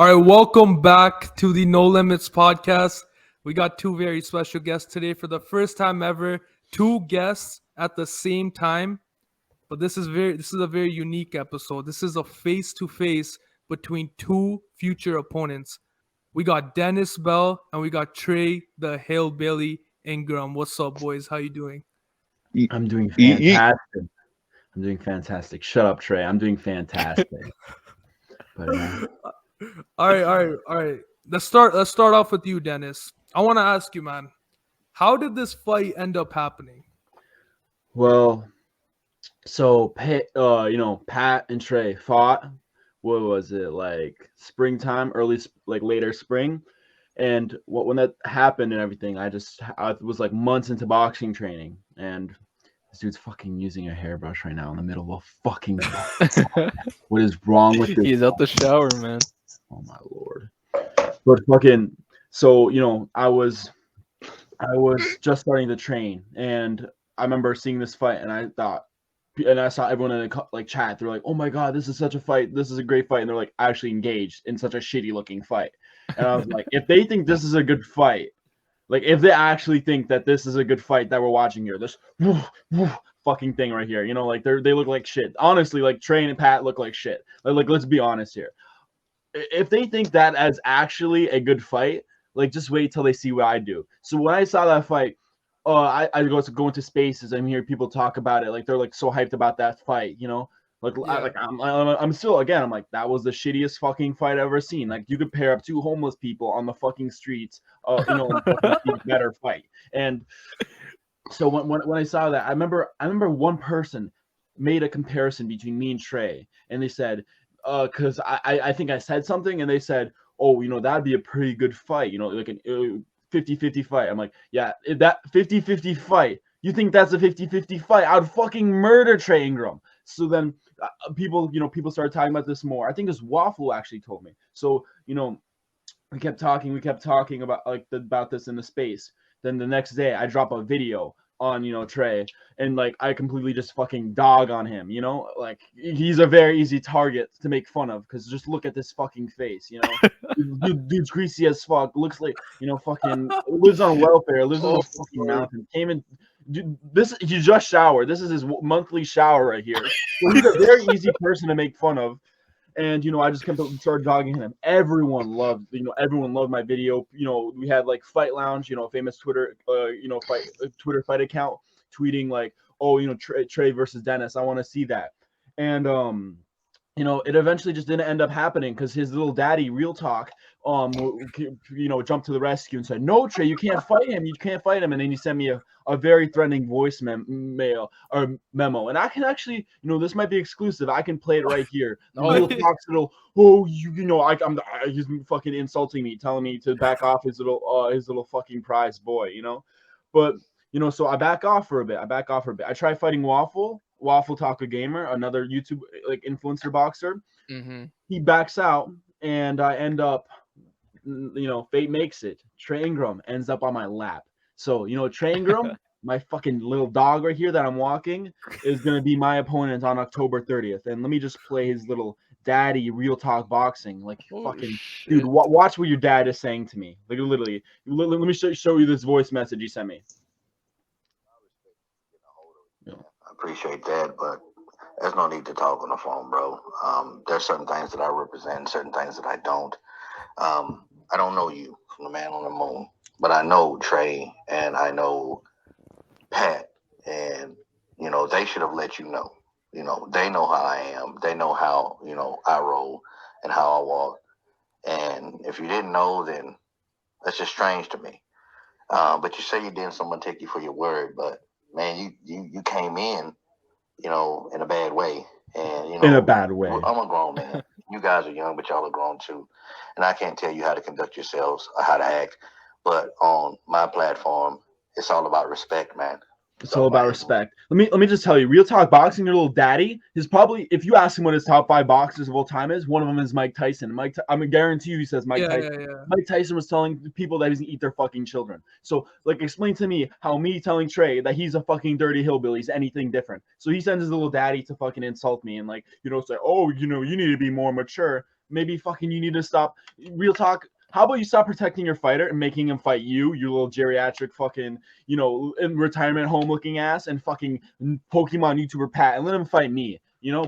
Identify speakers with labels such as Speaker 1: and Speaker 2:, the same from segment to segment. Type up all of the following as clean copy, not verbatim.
Speaker 1: All right, welcome back to the No Limits podcast. We got two very special guests today for the first time ever. Two guests at the same time, but this is a very unique episode. This is a face-to-face between two future opponents. We got Denis Bel and we got Trey the Hillbilly Ingram. What's up, boys? How you doing?
Speaker 2: I'm doing fantastic. I'm doing fantastic. Shut up, Trey. I'm doing fantastic. But
Speaker 1: All right. Let's start off with you, Denis. I want to ask you, man, how did this fight end up happening?
Speaker 2: well, so Pat and Trey fought. What was it, like springtime, later spring? And when that happened and everything, I was like months into boxing training, and this dude's fucking using a hairbrush right now in the middle of a fucking. What is wrong with this?
Speaker 3: He's out the shower, man.
Speaker 2: Oh my lord! But fucking, so I was just starting to train, and I remember seeing this fight, and I saw everyone in the chat. They're like, "Oh my god, this is such a fight! This is a great fight!" And they're like actually engaged in such a shitty looking fight. And I was like, if they think this is a good fight, like if they actually think that this is a good fight that we're watching here, this fucking thing right here, like they look like shit. Honestly, like Trey and Pat look like shit. Like let's be honest here. If they think that as actually a good fight, like just wait till they see what I do. So when I saw that fight, I go into spaces and hear people talk about it, like they're like so hyped about that fight, I'm still, again, I'm like, that was the shittiest fucking fight I've ever seen. Like you could pair up two homeless people on the fucking streets, better fight. And so when I saw that, I remember one person made a comparison between me and Trey, and they said, because I think I said something, and they said, oh, that'd be a pretty good fight, like an 50-50 fight. I'm like, yeah, that 50-50 fight, you think that's a 50-50 fight? I'd fucking murder Trey Ingram. So then people started talking about this more. I think this Waffle actually told me. So, we kept talking about this in the space. Then the next day I drop a video on, Trey, and like I completely just fucking dog on him, like he's a very easy target to make fun of, because just look at this fucking face, dude's greasy as fuck, looks like, fucking lives on welfare, lives on a fucking mountain, came in. Dude, he just showered. This is his monthly shower right here. So he's a very easy person to make fun of. And I just started dogging him. Everyone loved my video. We had like Fight Lounge, famous Twitter, Twitter fight account, tweeting like, oh, Trey versus Denis. I want to see that. And it eventually just didn't end up happening because his little daddy, Real Talk, jumped to the rescue and said, no, Trey, you can't fight him. You can't fight him. And then he sent me a very threatening voice memo. And I can actually, this might be exclusive. I can play it right here. Real Talk's little, he's fucking insulting me, telling me to back off his little fucking prize boy, But, so I back off for a bit. I try fighting Waffle Taco Gamer, another YouTube like influencer boxer.
Speaker 3: Mm-hmm.
Speaker 2: He backs out, and I end up, fate makes it. Trey Ingram ends up on my lap. So, Trey Ingram, my fucking little dog right here that I'm walking, is going to be my opponent on October 30th. And let me just play his little daddy Real Talk boxing. Like, fucking, shit. Dude, watch what your dad is saying to me. Like, literally. Let me show you this voice message he sent me.
Speaker 4: I appreciate that, but there's no need to talk on the phone, bro. There's certain things that I represent, certain things that I don't. I don't know you from the man on the moon, but I know Trey and I know Pat, and they should have let you know. They know how I am. They know how I roll and how I walk. And if you didn't know, then that's just strange to me. But you say you didn't. Someone take you for your word, but man, you came in, in a bad way. And,
Speaker 2: in a bad way.
Speaker 4: I'm a grown man. You guys are young, but y'all are grown too. And I can't tell you how to conduct yourselves or how to act. But on my platform, it's all about respect, man.
Speaker 2: It's all about respect. Let me just tell you, Real Talk Boxing, your little daddy is probably, if you ask him what his top 5 boxers of all time is, one of them is Mike Tyson. I'm gonna guarantee you he says Mike Tyson. Yeah. Mike Tyson was telling people that he's gonna eat their fucking children. So, like, explain to me how me telling Trey that he's a fucking dirty hillbilly is anything different. So he sends his little daddy to fucking insult me and, like, say, oh, you need to be more mature. maybe fucking you need to stop. Real talk. How about you stop protecting your fighter and making him fight you little geriatric fucking, in retirement home looking ass, and fucking Pokemon YouTuber Pat, and let him fight me,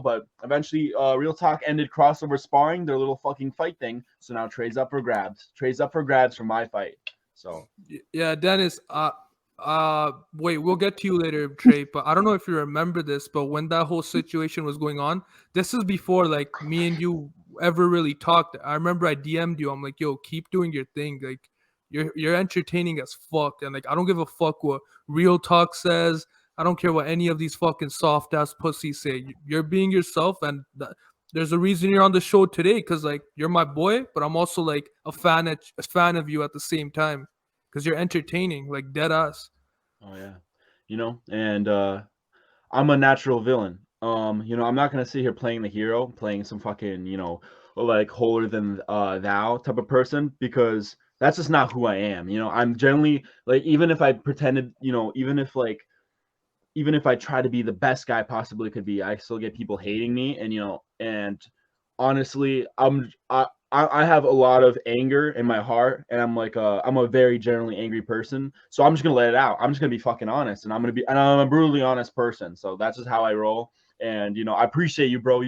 Speaker 2: But eventually, Real Talk ended crossover sparring, their little fucking fight thing. So now Treys up for grabs. Treys up for grabs for my fight. So
Speaker 1: yeah, Dennis. Wait, we'll get to you later, Trey. But I don't know if you remember this, but when that whole situation was going on, this is before like me and you ever really talked. I remember I DM'd you. I'm like, yo, keep doing your thing. Like, you're entertaining as fuck, and like I don't give a fuck what Real Talk says. I don't care what any of these fucking soft ass pussies say. You're being yourself, and there's a reason you're on the show today, because like you're my boy, but I'm also like a fan of you at the same time, because you're entertaining, like dead ass.
Speaker 2: Oh yeah, and I'm a natural villain. I'm not gonna sit here playing the hero, playing some fucking, like holier than thou type of person, because that's just not who I am. I'm generally like, even if I pretended, even if I try to be the best guy I possibly could be, I still get people hating me, and honestly, I have a lot of anger in my heart, and I'm a very generally angry person. So I'm just gonna let it out. I'm just gonna be fucking honest, and I'm a brutally honest person. So that's just how I roll. And I appreciate you, bro.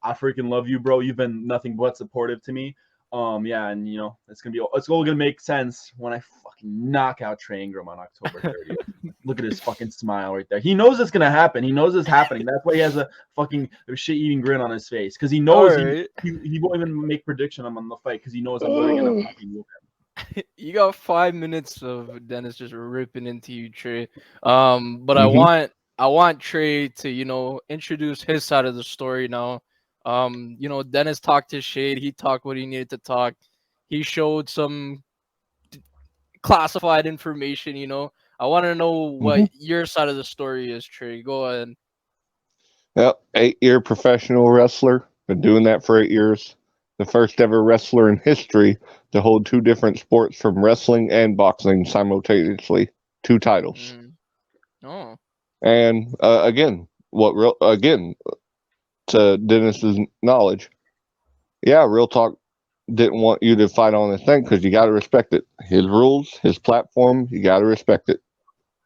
Speaker 2: I freaking love you, bro. You've been nothing but supportive to me. Yeah, and it's all gonna make sense when I fucking knock out Trey Ingram on October 30th. Look at his fucking smile right there. He knows it's gonna happen. He knows it's happening. That's why he has a fucking shit-eating grin on his face, because he knows he won't even make prediction on the fight, because he knows I'm literally gonna fucking whoop him.
Speaker 3: You got 5 minutes of Dennis just ripping into you, Trey. But I want Trey to introduce his side of the story now. Dennis talked his shade. He talked what he needed to talk. He showed some classified information. I want to know what your side of the story is, Trey. Go ahead.
Speaker 5: Yep, 8-year professional wrestler. Been doing that for 8 years. The first ever wrestler in history to hold 2 different sports from wrestling and boxing simultaneously. 2 titles.
Speaker 3: Oh.
Speaker 5: And to Dennis's knowledge, yeah, Real Talk didn't want you to fight on this thing, because you got to respect it. His rules, his platform, you got to respect it.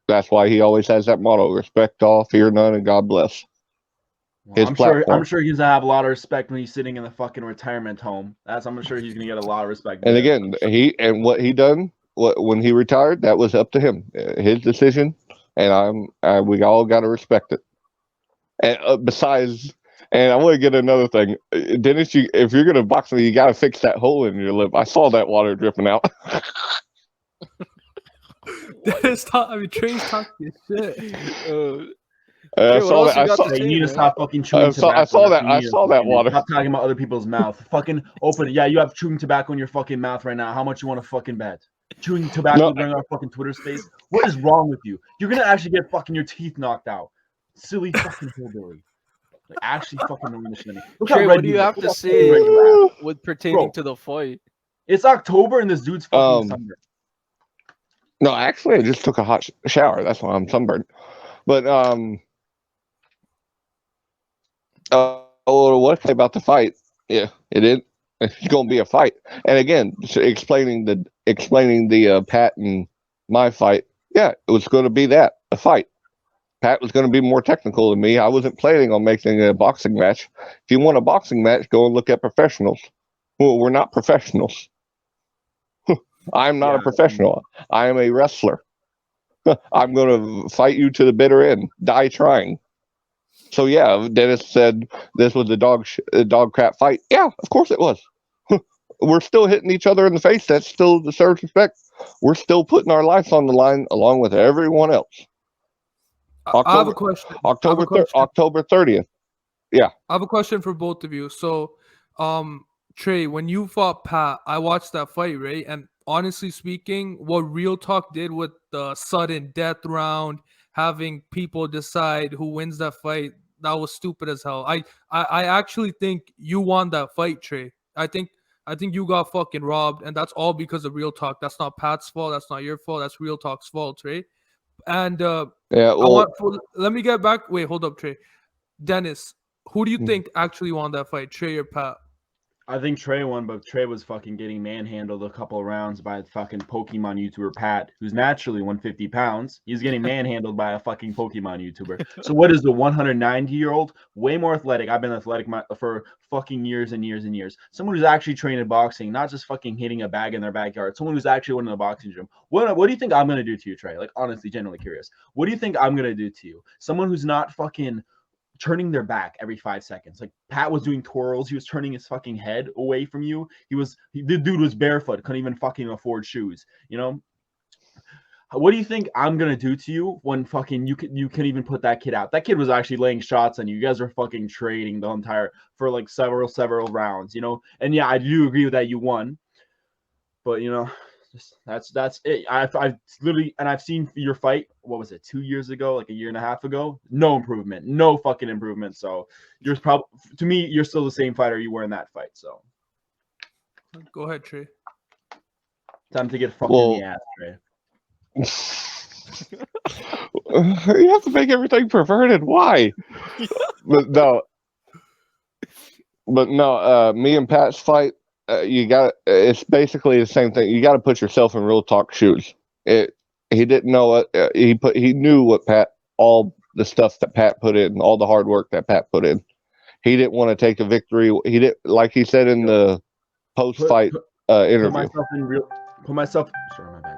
Speaker 5: That's why he always has that motto: respect all, fear none, and God bless.
Speaker 2: Well, I'm sure he's gonna have a lot of respect when he's sitting in the fucking retirement home. I'm sure he's gonna get a lot of respect.
Speaker 5: And again, what he done, when he retired, that was up to him, his decision, and we all got to respect it. And besides, and I want to get another thing, Dennis. If you're gonna box me, you got to fix that hole in your lip. I saw that water dripping out.
Speaker 1: Trey's talking shit.
Speaker 5: I saw that.
Speaker 2: You need to stop fucking chewing tobacco.
Speaker 5: I saw that water.
Speaker 2: Stop talking about other people's mouth. Fucking open it. Yeah, you have chewing tobacco in your fucking mouth right now. How much you want to fucking bet? Chewing tobacco during our fucking Twitter space? What is wrong with you? You're gonna actually get fucking your teeth knocked out. Silly fucking hillbilly. Like, actually fucking knowing this shit.
Speaker 3: Trey, what do you have to say with pertaining to the fight?
Speaker 2: It's October and this dude's fucking sunburned.
Speaker 5: No, actually, I just took a hot shower. That's why I'm sunburned. But what about the fight? Yeah, it is. It's gonna be a fight. And again, explaining the Pat and my fight. Yeah, it was going to be a fight. Pat was going to be more technical than me. I wasn't planning on making a boxing match. If you want a boxing match, go and look at professionals. Well, we're not professionals. I'm not a professional. I am a wrestler. I'm going to fight you to the bitter end, die trying. So yeah, Dennis said this was a dog crap fight. Yeah, of course it was. We're still hitting each other in the face. That still deserves respect. We're still putting our lives on the line along with everyone else.
Speaker 1: I have a question.
Speaker 5: October 30th. Yeah.
Speaker 1: I have a question for both of you. So, Trey, when you fought Pat, I watched that fight, right? And honestly speaking, what Real Talk did with the sudden death round, having people decide who wins that fight, that was stupid as hell. I actually think you won that fight, Trey. I think you got fucking robbed, and that's all because of Real Talk. That's not Pat's fault. That's not your fault. That's Real Talk's fault, Trey. And let me get back. Wait, hold up, Trey. Dennis, who do you think actually won that fight, Trey or Pat?
Speaker 2: I think Trey won, but Trey was fucking getting manhandled a couple of rounds by a fucking Pokemon YouTuber Pat, who's naturally 150 pounds. He's getting manhandled by a fucking Pokemon YouTuber. So what is the 190-year-old? Way more athletic. I've been athletic for fucking years and years and years. Someone who's actually trained in boxing, not just fucking hitting a bag in their backyard. Someone who's actually went in a boxing gym. What do you think I'm gonna do to you, Trey? Like honestly, genuinely curious. What do you think I'm gonna do to you? Someone who's not fucking turning their back every 5 seconds. Like Pat was doing twirls. He was turning his fucking head away from you. The dude was barefoot, couldn't even fucking afford shoes. You know, what do you think I'm gonna do to you when fucking you can even put that kid out? That kid was actually laying shots on you. You guys are fucking trading the entire for like several rounds. You know, and yeah, I do agree with that. You won, but you know. That's it. I've literally, and I've seen your fight. What was it? 2 years ago, like a year and a half ago. No improvement. No fucking improvement. So you're probably, to me, you're still the same fighter you were in that fight. So
Speaker 1: Go ahead, Trey.
Speaker 2: time to get fucked in the ass, Trey.
Speaker 5: You have to make everything perverted. Why? But no. Me and Pat's fight. It's basically the same thing. You got to put yourself in real talk shoes. He didn't know it. He knew what all the stuff that Pat put in, all the hard work that Pat put in. He didn't want to take a victory. He didn't, like he said in the post-fight interview.
Speaker 2: Put myself. Sorry, my bad.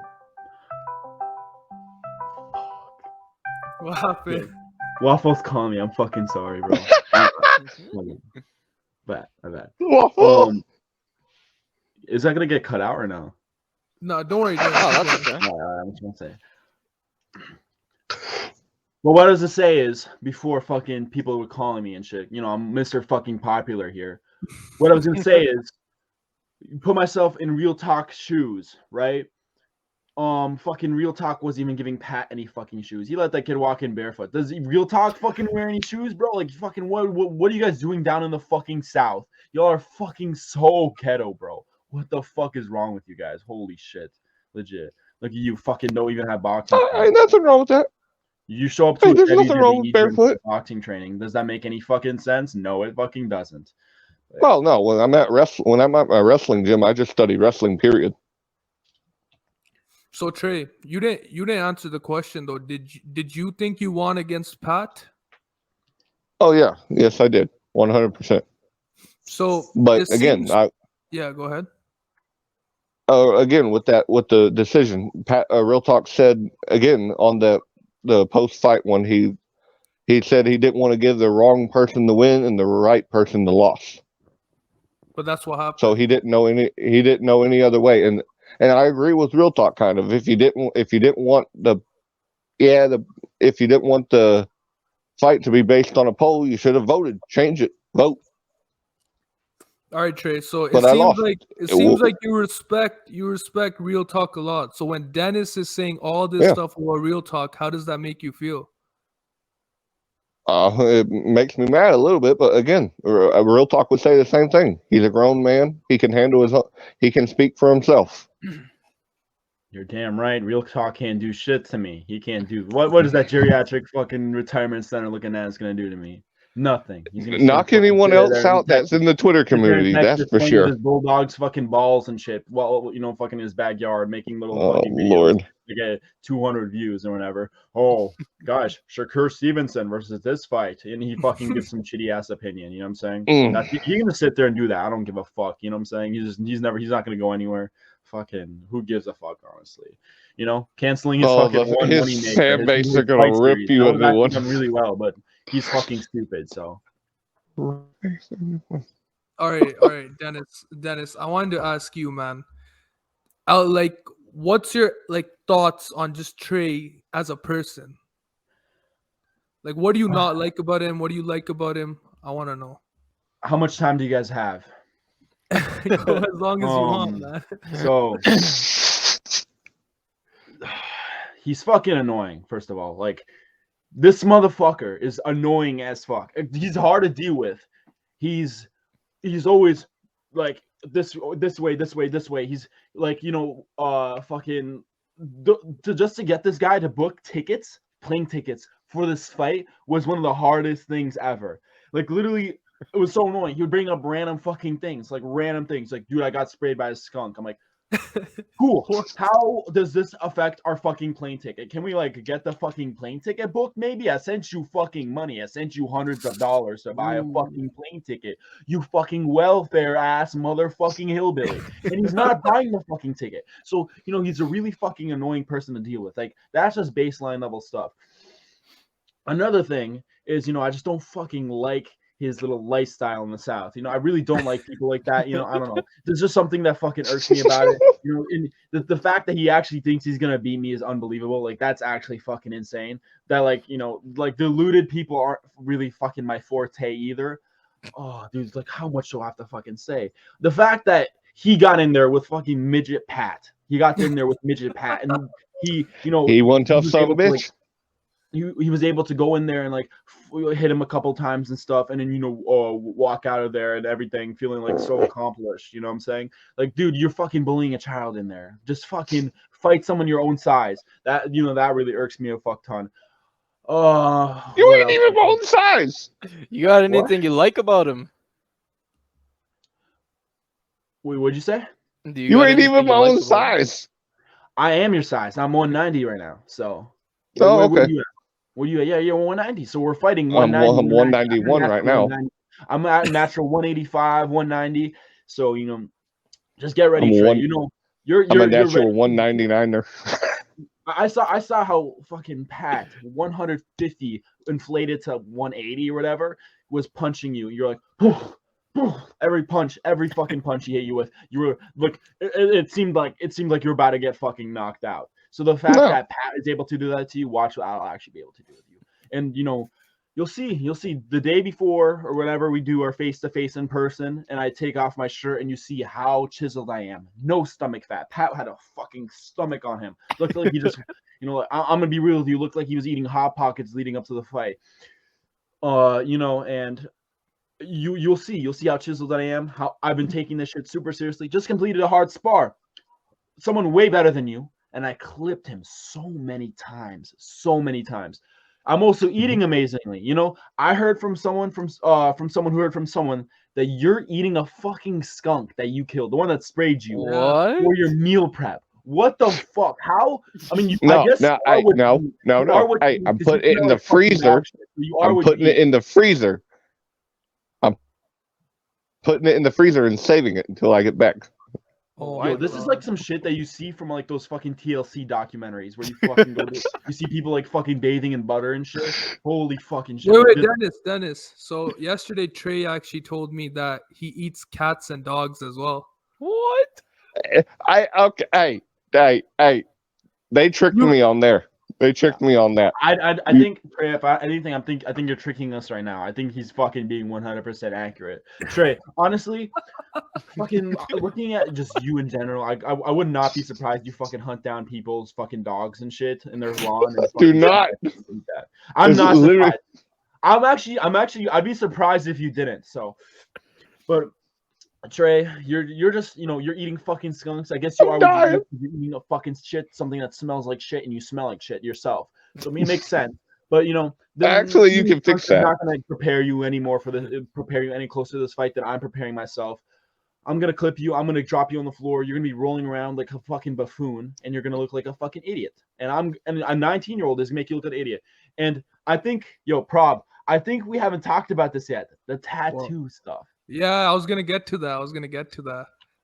Speaker 1: What happened?
Speaker 2: Waffles, call me. I'm fucking sorry, bro. My bad.
Speaker 5: Waffle.
Speaker 2: Is that gonna get cut out or no?
Speaker 1: No, don't worry. Don't
Speaker 3: Oh, that's okay.
Speaker 2: I'm just gonna say. Well, what I was to say is before fucking people were calling me and shit. You know, I'm Mr. fucking popular here. What I was gonna say is, put myself in real talk shoes, right? Fucking Real Talk wasn't even giving Pat any fucking shoes. He let that kid walk in barefoot. Does Real Talk fucking wear any shoes, bro? Like fucking what are you guys doing down in the fucking South? Y'all are fucking so ghetto, bro. What the fuck is wrong with you guys? Holy shit. Legit. Like you fucking don't even have boxing.
Speaker 5: Ain't nothing wrong with that.
Speaker 2: You show up to
Speaker 5: there's nothing wrong with barefoot
Speaker 2: boxing training. Does that make any fucking sense? No, it fucking doesn't.
Speaker 5: Well, no. When I'm at my wrestling gym, I just study wrestling. Period.
Speaker 1: So Trey, you didn't answer the question though. Did you think you won against Pat?
Speaker 5: Oh yeah, yes I did, 100%.
Speaker 1: So,
Speaker 5: but again,
Speaker 1: go ahead.
Speaker 5: Again with the decision, Pat Real Talk said again on the post fight when he said he didn't want to give the wrong person the win and the right person the loss.
Speaker 1: But that's what happened.
Speaker 5: So he didn't know any other way, and I agree with Real Talk kind of. If you didn't want the fight to be based on a poll, you should have voted. Change it. Vote.
Speaker 1: All right, Trey. So it seems like you respect Real Talk a lot. So when Denis is saying all this stuff about Real Talk, how does that make you feel?
Speaker 5: It makes me mad a little bit, but again, Real Talk would say the same thing. He's a grown man. He can handle his own. He can speak for himself.
Speaker 2: You're damn right. Real Talk can't do shit to me. He can't do what is that geriatric fucking retirement center looking at is gonna do to me? Nothing. He's gonna
Speaker 5: knock anyone else out that's in the Twitter community. That's for sure.
Speaker 2: His Bulldogs fucking balls and shit. Well, you know, fucking his backyard making little fucking videos
Speaker 5: Lord.
Speaker 2: to get 200 views or whatever. Oh gosh, Shakur Stevenson versus this fight, and he fucking gives some shitty ass opinion. You know what I'm saying? He's gonna sit there and do that. I don't give a fuck. You know what I'm saying? He's not gonna go anywhere. Fucking who gives a fuck, honestly? You know, canceling his fucking one money maker.
Speaker 5: Fan base are gonna rip you a new one.
Speaker 2: Done really well, but he's fucking stupid. So.
Speaker 1: All right, Denis. I wanted to ask you, man. What's your thoughts on just Trey as a person? Like, what do you not like about him? What do you like about him? I want to know.
Speaker 2: How much time do you guys have?
Speaker 1: Go as long as you want, man.
Speaker 2: So he's fucking annoying. First of all, like this motherfucker is annoying as fuck. He's hard to deal with. He's always like this way. He's like, you know, fucking just to get this guy to book tickets, plane tickets for this fight was one of the hardest things ever. Like literally, It was so annoying. He would bring up random fucking things, like random things, like, dude, I got sprayed by a skunk. I'm like, cool. How does this affect our fucking plane ticket? Can we like get the fucking plane ticket booked? Maybe I sent you fucking money. I sent you hundreds of dollars to buy a fucking plane ticket. You fucking welfare ass motherfucking hillbilly. And he's not buying the fucking ticket. So, he's a really fucking annoying person to deal with. Like, that's just baseline level stuff. Another thing is, I just don't fucking like his little lifestyle in the South. I really don't like people like that. I don't know. There's just something that fucking irks me about it. And the fact that he actually thinks he's gonna beat me is unbelievable. Like, that's actually fucking insane. That like deluded people aren't really fucking my forte either. Oh, dude, like, how much do I have to fucking say? The fact that he got in there with fucking midget Pat. He got in there with midget Pat, and he
Speaker 5: one tough son of a bitch.
Speaker 2: He was able to go in there and like hit him a couple times and stuff, and then walk out of there and everything feeling like so accomplished. You know what I'm saying? Like, dude, you're fucking bullying a child in there. Just fucking fight someone your own size. That that really irks me a fuck ton.
Speaker 5: You ain't even my own size.
Speaker 3: You got anything you like about him?
Speaker 2: Wait, what'd you say?
Speaker 5: You ain't even my own size.
Speaker 2: I am your size. I'm 190 right now. So.
Speaker 5: Oh, okay.
Speaker 2: What are you at? Yeah, you're 190. So we're fighting
Speaker 5: 190. I'm
Speaker 2: 190.
Speaker 5: 191 right now.
Speaker 2: I'm at natural 185, 190. So, just get ready, Trey.
Speaker 5: I'm a natural 199er.
Speaker 2: I saw how fucking Pat 150 inflated to 180 or whatever was punching you. You're like, every fucking punch he hit you with, you were look. It seemed like you're about to get fucking knocked out. So the fact that Pat is able to do that to you, watch what I'll actually be able to do with you. And you'll see the day before or whenever we do our face-to-face in person, and I take off my shirt and you see how chiseled I am. No stomach fat. Pat had a fucking stomach on him. Looked like he just, I'm gonna be real with you. Looked like he was eating Hot Pockets leading up to the fight. And you'll see how chiseled I am. How I've been taking this shit super seriously. Just completed a hard spar. Someone way better than you. And I clipped him so many times. I'm also eating amazingly. I heard from someone who heard from someone that you're eating a fucking skunk that you killed, the one that sprayed you for your meal prep. What the fuck? How? I mean,
Speaker 5: no. Hey, I'm putting it in the freezer. I'm putting it in the freezer. I'm putting it in the freezer and saving it until I get back.
Speaker 2: Oh, this is like some shit that you see from like those fucking TLC documentaries where you fucking you see people like fucking bathing in butter and shit. Holy fucking shit!
Speaker 1: Wait, Dennis. So yesterday, Trey actually told me that he eats cats and dogs as well.
Speaker 3: What?
Speaker 5: Hey, they tricked me on there. They tricked me on that.
Speaker 2: I think, Trey, if anything, I think you're tricking us right now. I think he's fucking being 100% accurate. Trey, honestly, fucking looking at just you in general, I would not be surprised you fucking hunt down people's fucking dogs and shit in their lawn. And
Speaker 5: Do not.
Speaker 2: I'm not surprised. I'm actually, I'd be surprised if you didn't. So, but Trey, you're just you're eating fucking skunks. I guess you are eating a fucking shit, something that smells like shit, and you smell like shit yourself. So it makes sense. But
Speaker 5: actually, you can fix that.
Speaker 2: I'm not gonna prepare you anymore prepare you any closer to this fight than I'm preparing myself. I'm gonna clip you. I'm gonna drop you on the floor. You're gonna be rolling around like a fucking buffoon, and you're gonna look like a fucking idiot. And a 19-year-old is gonna make you look like an idiot. And I think, Prob, I think we haven't talked about this yet. The tattoo stuff.
Speaker 1: Yeah, I was gonna get to that.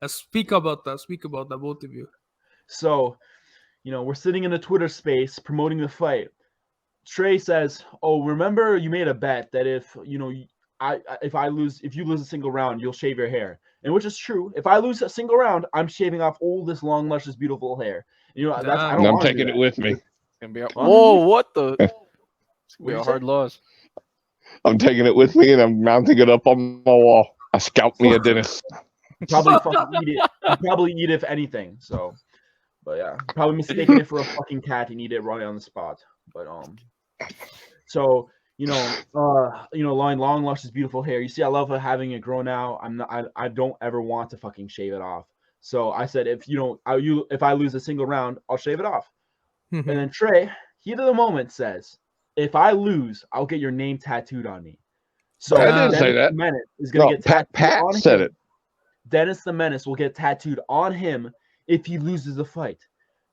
Speaker 1: Let's speak about that, both of you. So,
Speaker 2: we're sitting in a Twitter space promoting the fight. Trey says, "Oh, remember you made a bet that if you lose a single round, you'll shave your hair." And which is true. If I lose a single round, I'm shaving off all this long, luscious, beautiful hair.
Speaker 5: I'm taking it with me.
Speaker 3: It's gonna be what the? It's gonna be a hard loss.
Speaker 5: I'm taking it with me and I'm mounting it up on my wall. I scout me a Denis.
Speaker 2: Probably fucking eat it. I'd probably eat it if anything. So, but yeah, probably mistaking it for a fucking cat and eat it right on the spot. But so long, luscious, beautiful hair. You see, I love having it grown out. I don't ever want to fucking shave it off. So I said, if I lose a single round, I'll shave it off. And then Trey, heat of the moment, says, if I lose, I'll get your name tattooed on me. So
Speaker 5: I didn't
Speaker 2: Dennis
Speaker 5: say that.
Speaker 2: the Menace is going to get tattooed
Speaker 5: Pat
Speaker 2: on
Speaker 5: said
Speaker 2: him.
Speaker 5: it.
Speaker 2: Dennis the Menace will get tattooed on him if he loses the fight.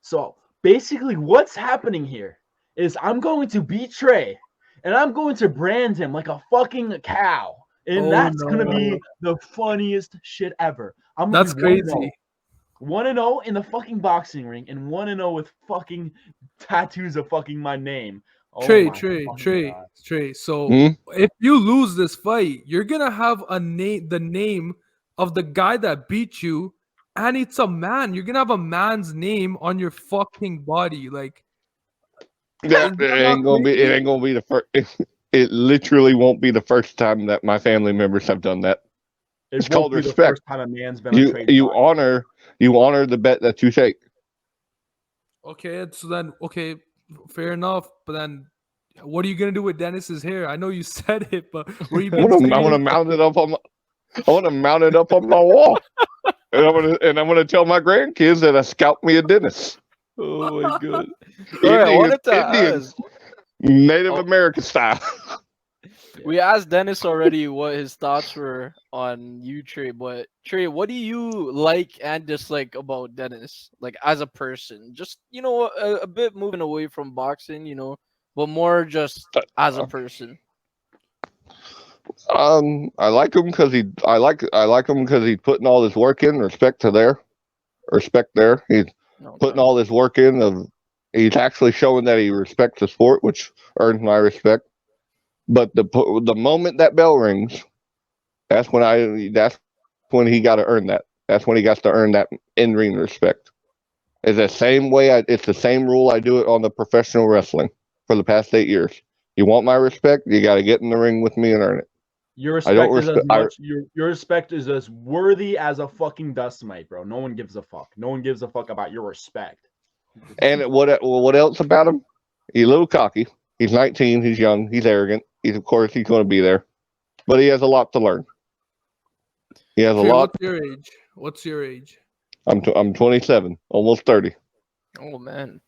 Speaker 2: So basically, what's happening here is I'm going to beat Trey, and I'm going to brand him like a fucking cow. And that's going to be the funniest shit ever. I'm going
Speaker 1: That's
Speaker 2: to be 1-0.
Speaker 1: crazy.
Speaker 2: 1-0 in the fucking boxing ring and 1-0 with fucking tattoos of fucking my name. Oh
Speaker 1: Trey,
Speaker 2: my
Speaker 1: Trey,
Speaker 2: fucking
Speaker 1: Trey,
Speaker 2: God.
Speaker 1: Trey. So
Speaker 5: Hmm?
Speaker 1: if you lose this fight, you're gonna have the name of the guy that beat you, and it's a man. You're gonna have a man's name on your fucking body. Like,
Speaker 5: Yeah,
Speaker 1: is that not crazy?
Speaker 5: it ain't gonna be the first. It literally won't be the first time that my family members have done that. It's
Speaker 2: It won't
Speaker 5: called
Speaker 2: be the
Speaker 5: respect.
Speaker 2: first time a man's been on
Speaker 5: You
Speaker 2: Trey's
Speaker 5: you
Speaker 2: body.
Speaker 5: honor the bet that you take.
Speaker 1: Okay, so then fair enough. But then, what are you gonna do with Dennis's hair? I know you said it, but were you
Speaker 5: I
Speaker 1: being
Speaker 5: want to
Speaker 1: serious?
Speaker 5: mount it up on my wall, and I'm gonna tell my grandkids that I scalped me a Dennis.
Speaker 3: Oh my god. All right, I
Speaker 5: Indian,
Speaker 3: wanted to
Speaker 5: Indian
Speaker 3: ask.
Speaker 5: Native
Speaker 3: Oh.
Speaker 5: American style.
Speaker 3: We asked Dennis already what his thoughts were on you, Trey. But Trey, what do you like and dislike about Dennis, like as a person? Just a bit moving away from boxing, but more just as a person.
Speaker 5: I like him because I like him because he's putting all his work in. Respect there. He's putting all this work in. He's actually showing that he respects the sport, which earns my respect. But the moment that bell rings, that's when he got to earn that. That's when he got to earn that in ring respect. It's the same way. It's the same rule I do it on the professional wrestling for the past 8 years. You want my respect, you got to get in the ring with me and earn it.
Speaker 2: Your respect is as much. Your respect is as worthy as a fucking dust mite, bro. No one gives a fuck. No one gives a fuck about your respect.
Speaker 5: And what else about him? He's a little cocky. He's 19. He's young. He's arrogant. He's going to be there, but he has a lot to learn. He has a lot.
Speaker 1: What's your age? What's your age?
Speaker 5: I'm 27, almost 30.
Speaker 3: Oh man.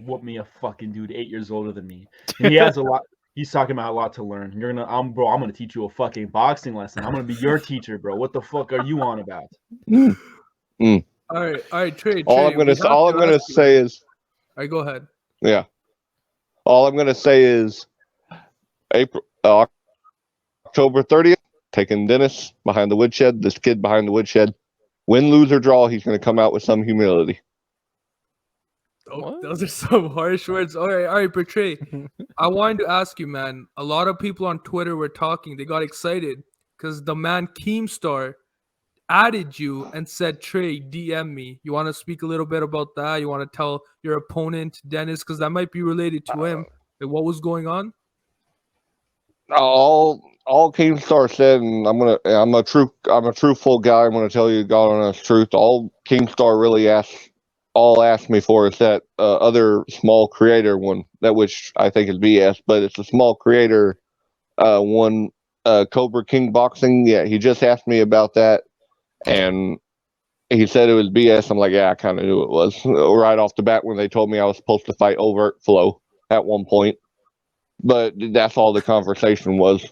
Speaker 2: Whoop me a fucking dude 8 years older than me. And he has a lot. He's talking about a lot to learn. I'm gonna teach you a fucking boxing lesson. I'm gonna be your teacher, bro. What the fuck are you on about?
Speaker 1: All right, Trey.
Speaker 5: All I'm gonna say is.
Speaker 1: All right, go ahead.
Speaker 5: Yeah. All I'm gonna say is, October 30th, taking Denis behind the woodshed. This kid behind the woodshed. Win, lose, or draw, he's gonna come out with some humility.
Speaker 1: Oh, those are some harsh words. All right, but Trey, I wanted to ask you, man. A lot of people on Twitter were talking. They got excited because the man Keemstar added you and said, Trey, DM me. You want to speak a little bit about that? You want to tell your opponent, Denis, because that might be related to him. Like, what was going on?
Speaker 5: All Keemstar said, and I'm a truthful guy. I'm gonna tell you God honest truth. All Keemstar really asked me for is that other small creator one, that which I think is BS, but it's a small creator one, Cobra King Boxing. Yeah, he just asked me about that, and he said it was BS. I'm like, yeah, I kind of knew it was right off the bat when they told me I was supposed to fight Overt Flow at one point, but that's all the conversation was.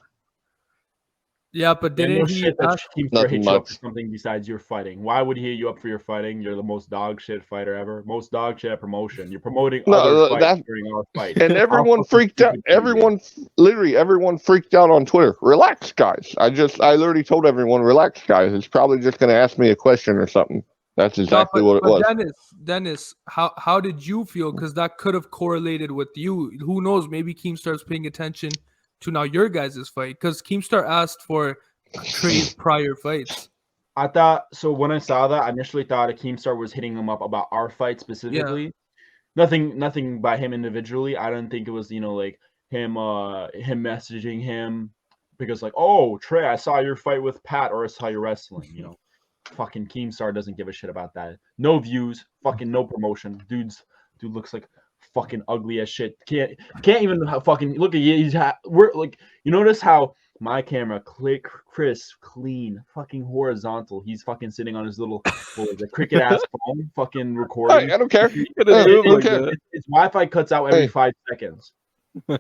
Speaker 1: Yeah, but didn't he ask
Speaker 2: Keemstar hit you up for something besides your fighting? Why would he hit you up for your fighting? You're the most dog shit fighter ever. Most dog shit at promotion. You're promoting other fights during our fight.
Speaker 5: And everyone freaked out. Everyone freaked out on Twitter. Relax, guys. I literally told everyone, relax, guys. It's probably just going to ask me a question or something. That's exactly what it was.
Speaker 1: Dennis, how did you feel? Because that could have correlated with you. Who knows? Maybe Keemstar's paying attention to now your guys' fight, because Keemstar asked for Trey's prior fights.
Speaker 2: I thought so when I saw that, I initially thought Keemstar was hitting him up about our fight specifically. Yeah. Nothing by him individually. I don't think it was like him messaging him because like, oh Trey, I saw your fight with Pat or I saw you wrestling. Fucking Keemstar doesn't give a shit about that. No views, fucking no promotion. Dude looks like fucking ugly as shit. Can't even fucking look at you. We're like, you notice how my camera crisp, clean, fucking horizontal. He's fucking sitting on his little cricket ass phone, fucking recording.
Speaker 5: I don't care.
Speaker 2: It's Wi-Fi cuts out every 5 seconds.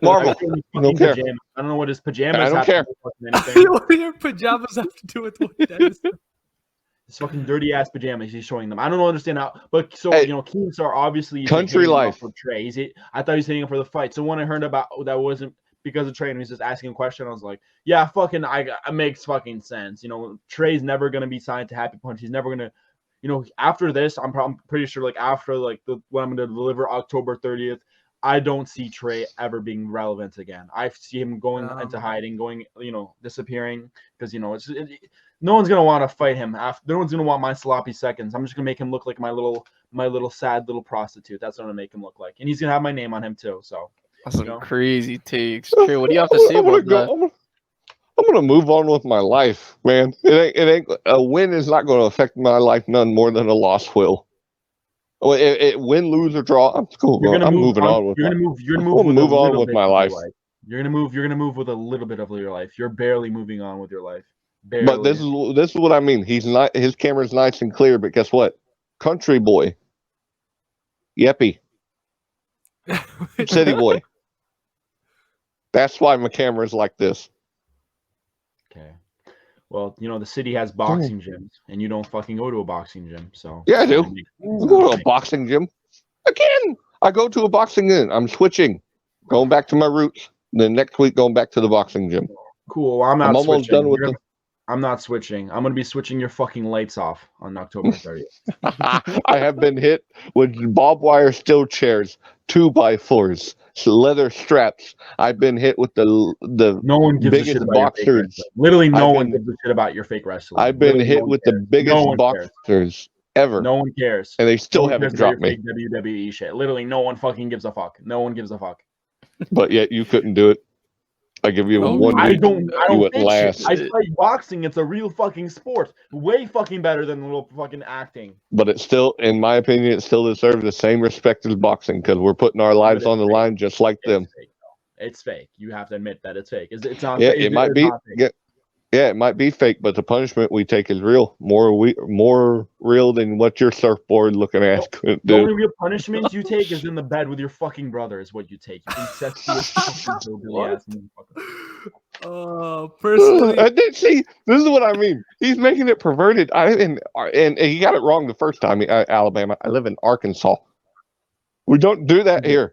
Speaker 5: Marvel.
Speaker 2: I
Speaker 5: don't care.
Speaker 2: pajamas. I don't know what his pajamas
Speaker 5: I don't
Speaker 2: have
Speaker 5: care.
Speaker 2: to do with anything.
Speaker 1: What do your pajamas have to do with what Dennis?
Speaker 2: His fucking dirty ass pajamas he's showing them. I don't understand how, but so
Speaker 5: Hey,
Speaker 2: Keemstar obviously is
Speaker 5: country
Speaker 2: hitting him
Speaker 5: life.
Speaker 2: up for Trey. I thought he was hitting him for the fight. So when I heard about that wasn't because of Trey and he's just asking a question, I was like, yeah, fucking, it makes fucking sense. Trey's never gonna be signed to Happy Punch. He's never gonna, after this, I'm pretty sure like after like when I'm gonna deliver October 30th. I don't see Trey ever being relevant again. I see him going into hiding, disappearing because no one's gonna want to fight him. No one's gonna want my sloppy seconds. I'm just gonna make him look like my little sad little prostitute. That's what I'm gonna make him look like, and he's gonna have my name on him too. So
Speaker 3: that's some crazy takes. Trey, what do you have to say about that?
Speaker 5: I'm gonna move on with my life, man. It ain't a win is not gonna affect my life none more than a loss will. Win, lose, or draw. I'm cool. I'm moving on with.
Speaker 2: You're gonna move on with my life. You're gonna move with a little bit of your life. You're barely moving on with your life. Barely.
Speaker 5: But this is what I mean. He's not. His camera's nice and clear. But guess what? Country boy. Yeppy. City boy. That's why my camera's like this.
Speaker 2: Okay. Well, the city has boxing gyms, and you don't fucking go to a boxing gym. So
Speaker 5: yeah, I do. I go to a boxing gym. Again, I go to a boxing gym. I'm switching, going back to my roots. Then next week, going back to the boxing gym.
Speaker 2: Cool. Well, I'm almost
Speaker 5: switching. Done with
Speaker 2: I'm not switching. I'm going to be switching your fucking lights off on October 30th.
Speaker 5: I have been hit with barbed wire steel chairs, 2x4s, leather straps. I've been hit with the
Speaker 2: no one gives
Speaker 5: biggest
Speaker 2: a shit about
Speaker 5: boxers.
Speaker 2: Literally, no one gives a shit about your fake wrestling.
Speaker 5: I've been hit with the biggest boxers ever.
Speaker 2: No one cares.
Speaker 5: And they still haven't dropped me.
Speaker 2: WWE shit. Literally, no one fucking gives a fuck. No one gives a fuck.
Speaker 5: But yet you couldn't do it. I give you one.
Speaker 2: I don't
Speaker 5: last.
Speaker 2: I play boxing. It's a real fucking sport. Way fucking better than little fucking acting.
Speaker 5: But it still, in my opinion, it still deserves the same respect as boxing because we're putting our lives on the line just like them.
Speaker 2: It's fake. You have to admit that it's fake. It's not.
Speaker 5: Yeah, it might be. Yeah, it might be fake, but the punishment we take is real. More real than what your surfboard looking at could do.
Speaker 2: The only real punishment you take is in the bed with your fucking brother is what you take. You incestuous fucking hillbilly ass motherfucker.
Speaker 5: Personally, see, this is what I mean. He's making it perverted. And he got it wrong the first time. Alabama. I live in Arkansas. We don't do that here.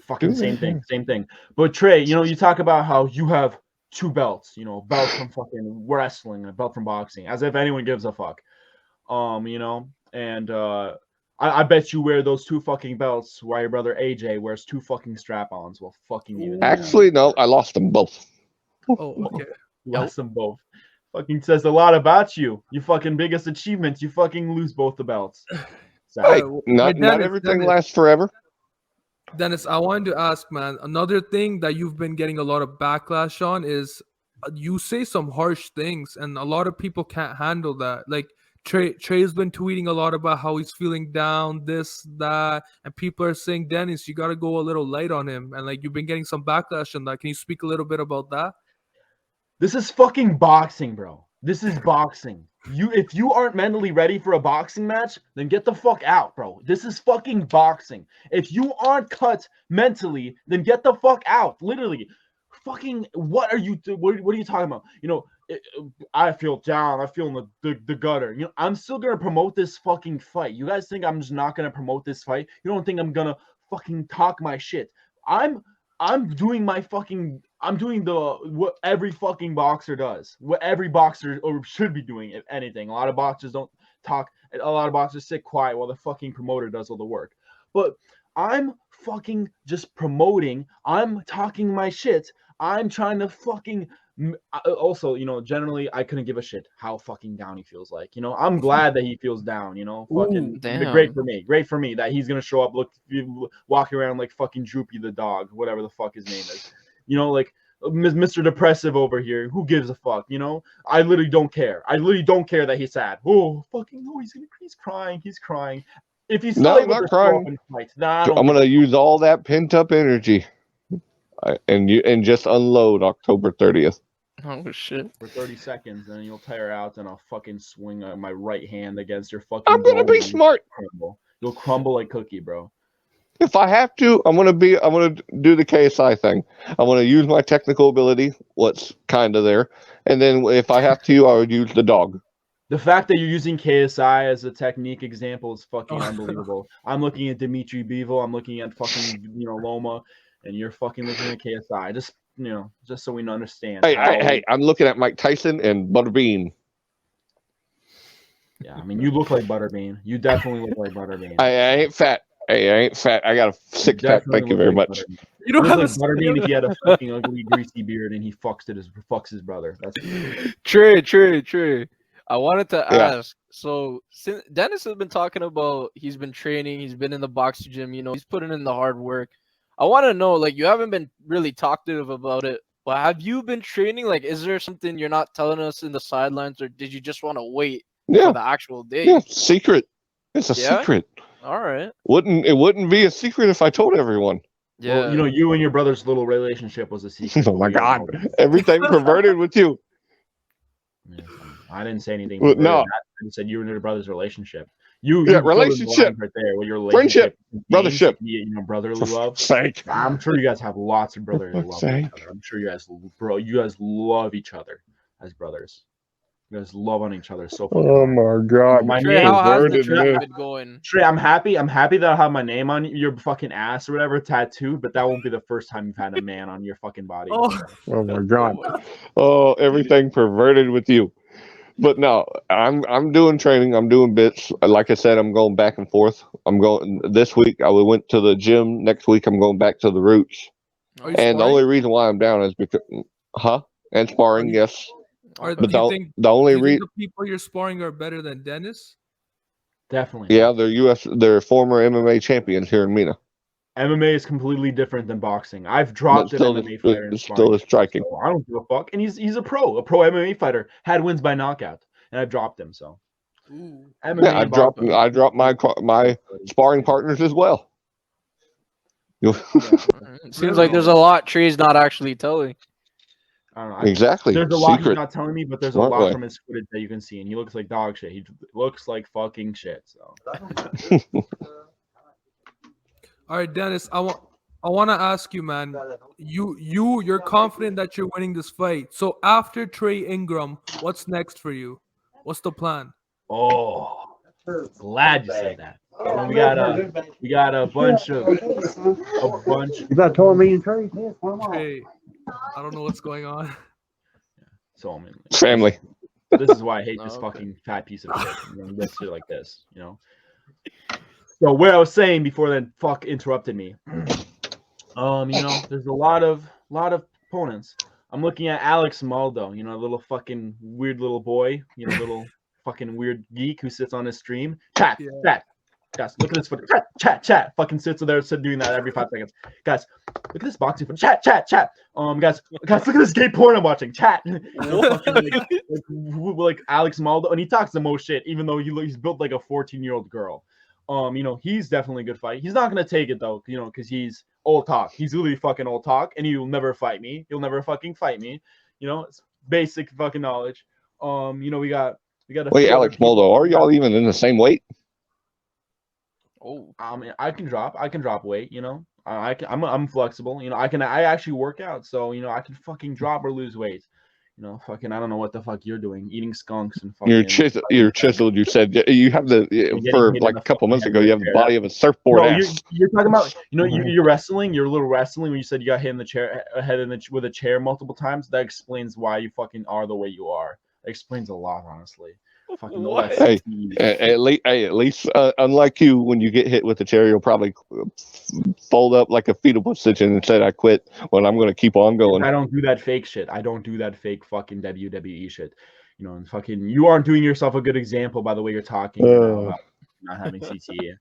Speaker 2: Fucking same thing. But Trey, you talk about how you have 2 belts, a belt from fucking wrestling, a belt from boxing, as if anyone gives a fuck. And I bet you wear those 2 fucking belts while your brother AJ wears 2 fucking strap-ons. Well, fucking even.
Speaker 5: Actually, no, I lost them both.
Speaker 1: Oh, okay.
Speaker 2: Lost them both. Fucking says a lot about you. Your fucking biggest achievement, you fucking lose both the belts.
Speaker 5: Hey, not everything lasts forever.
Speaker 1: Dennis, I wanted to ask, man, another thing that you've been getting a lot of backlash on is you say some harsh things, and a lot of people can't handle that. Like, Trey's been tweeting a lot about how he's feeling down, this, that, and people are saying, Dennis, you got to go a little light on him. And, like, you've been getting some backlash on that. Can you speak a little bit about that?
Speaker 2: This is fucking boxing, bro. This is boxing. If you aren't mentally ready for a boxing match, then get the fuck out, bro. This is fucking boxing. If you aren't cut mentally, then get the fuck out. Literally. Fucking what are you talking about? I feel down. I feel in the gutter. I'm still gonna promote this fucking fight. You guys think I'm just not gonna promote this fight? You don't think I'm gonna fucking talk my shit? I'm doing what every fucking boxer does. What every boxer or should be doing, if anything. A lot of boxers don't talk. A lot of boxers sit quiet while the fucking promoter does all the work. But I'm fucking just promoting. I'm talking my shit. I'm trying to fucking also, generally I couldn't give a shit how fucking down he feels like. I'm glad that he feels down, fucking great for me that he's gonna show up walking around like fucking Droopy the dog, whatever the fuck his name is. Like Mr. Depressive over here. Who gives a fuck? I literally don't care. I literally don't care that he's sad. Oh, fucking no, he's crying. He's crying. If he's still able to show up and fight, I'm
Speaker 5: gonna use all that pent up energy and just unload October 30th.
Speaker 3: Oh shit!
Speaker 2: For 30 seconds, and you'll tire out, and I'll fucking swing my right hand against your fucking.
Speaker 5: I'm gonna be smart.
Speaker 2: You'll crumble like cookie, bro.
Speaker 5: If I have to, I'm gonna do the KSI thing. I'm gonna use my technical ability, what's kind of there, and then if I have to, I would use the dog.
Speaker 2: The fact that you're using KSI as a technique example is fucking unbelievable. I'm looking at Dimitri Bivol, I'm looking at fucking Loma, and you're fucking looking at KSI. Just so we understand.
Speaker 5: Hey, I'm looking at Mike Tyson and Butterbean.
Speaker 2: Yeah, I mean, you look like Butterbean. You definitely look like Butterbean.
Speaker 5: I ain't fat. Hey, I ain't fat. I got a six pack. Thank you very much.
Speaker 1: You don't have
Speaker 2: like Butterbean if he had a fucking ugly, greasy beard and he fucks his brother. That's
Speaker 3: Trey. I wanted to ask. So since Denis has been talking about he's been training, he's been in the box gym, he's putting in the hard work. I want to know, like, you haven't been really talkative about it, but have you been training? Like, is there something you're not telling us in the sidelines, or did you just want to wait for the actual day?
Speaker 5: Yeah, secret. It's a secret.
Speaker 3: All right.
Speaker 5: It wouldn't be a secret if I told everyone.
Speaker 2: Yeah. Well, you and your brother's little relationship was a secret.
Speaker 5: Oh my God. Everything perverted with you.
Speaker 2: Yeah, I didn't say anything.
Speaker 5: No.
Speaker 2: I said you and your brother's relationship. You
Speaker 5: relationship
Speaker 2: right there with your relationship.
Speaker 5: Friendship, brothership.
Speaker 2: Brotherly love.
Speaker 5: Sake.
Speaker 2: I'm sure you guys have lots of brotherly love. I'm sure you guys love each other as brothers. You guys love on each other so fucking
Speaker 5: Oh my God.
Speaker 3: Trey, how has the trip been going?
Speaker 2: Trey, I'm happy that I have my name on your fucking ass or whatever tattooed, but that won't be the first time you've had a man on your fucking body.
Speaker 5: Oh my God. Oh, everything perverted with you. But no, I'm doing training. I'm doing bits. Like I said, I'm going back and forth. I'm going this week. I went to the gym. Next week, I'm going back to the roots. And the only reason why I'm down is because, and sparring, yes.
Speaker 1: But
Speaker 5: the only
Speaker 1: reason the people you're sparring are better than Denis?
Speaker 2: Definitely.
Speaker 5: Yeah, they're former MMA champions here in Mina.
Speaker 2: MMA is completely different than boxing. I've dropped an MMA fighter.
Speaker 5: It's still is striking.
Speaker 2: So I don't give a fuck. And he's a pro MMA fighter. Had wins by knockout, and I've dropped him. So
Speaker 5: MMA, yeah, I dropped my sparring partners as well.
Speaker 3: Seems like there's a lot Treys not actually telling.
Speaker 2: I don't know.
Speaker 5: Exactly.
Speaker 2: There's a lot he's not telling me, but there's a lot from his footage that you can see, and he looks like dog shit. He looks like fucking shit. So.
Speaker 1: All right, Denis. I want to ask you, man. You're confident that you're winning this fight. So after Trey Ingram, what's next for you? What's the plan?
Speaker 2: Oh, glad you said that. We got a bunch.
Speaker 6: You got told me and Trey.
Speaker 1: Trey, I don't know what's going on.
Speaker 2: So I mean,
Speaker 5: family.
Speaker 2: This is why I hate this fucking fat piece of shit. This shit like this, So what I was saying before then, fuck interrupted me. There's a lot of opponents. I'm looking at Alex Maldo, a little fucking weird little boy, little fucking weird geek who sits on his stream. Chat. Guys, look at this footage. Chat. Fucking sits there doing that every 5 seconds. Guys, look at this boxing footage. Chat. Guys, look at this gay porn I'm watching. Chat. Like Alex Maldo, and he talks the most shit, even though he's built like a 14-year-old girl. He's definitely a good fight. He's not gonna take it though, because he's old talk. He's literally fucking old talk, and he will never fight me. He'll never fucking fight me. It's basic fucking knowledge. We got.
Speaker 5: Wait, Alex Maldo, are y'all even in the same weight?
Speaker 2: Oh, I can drop weight. I'm flexible. I actually work out, so I can fucking drop or lose weight. Fucking, I don't know what the fuck you're doing, eating skunks and fucking.
Speaker 5: You're chiseled. You said you have for like a couple months ago. You have the body of a surfboard ass.
Speaker 2: You're talking about you're wrestling. You're a little wrestling when you said you got hit in the chair, with a chair multiple times. That explains why you fucking are the way you are. It explains a lot, honestly. Fucking
Speaker 5: hey, at least, unlike you, when you get hit with a chair, you'll probably fold up like a fetal position and say, "I quit." When I'm going to keep on going.
Speaker 2: I don't do that fake shit. I don't do that fake fucking WWE shit. And fucking, you aren't doing yourself a good example by the way you're talking about not having CTE.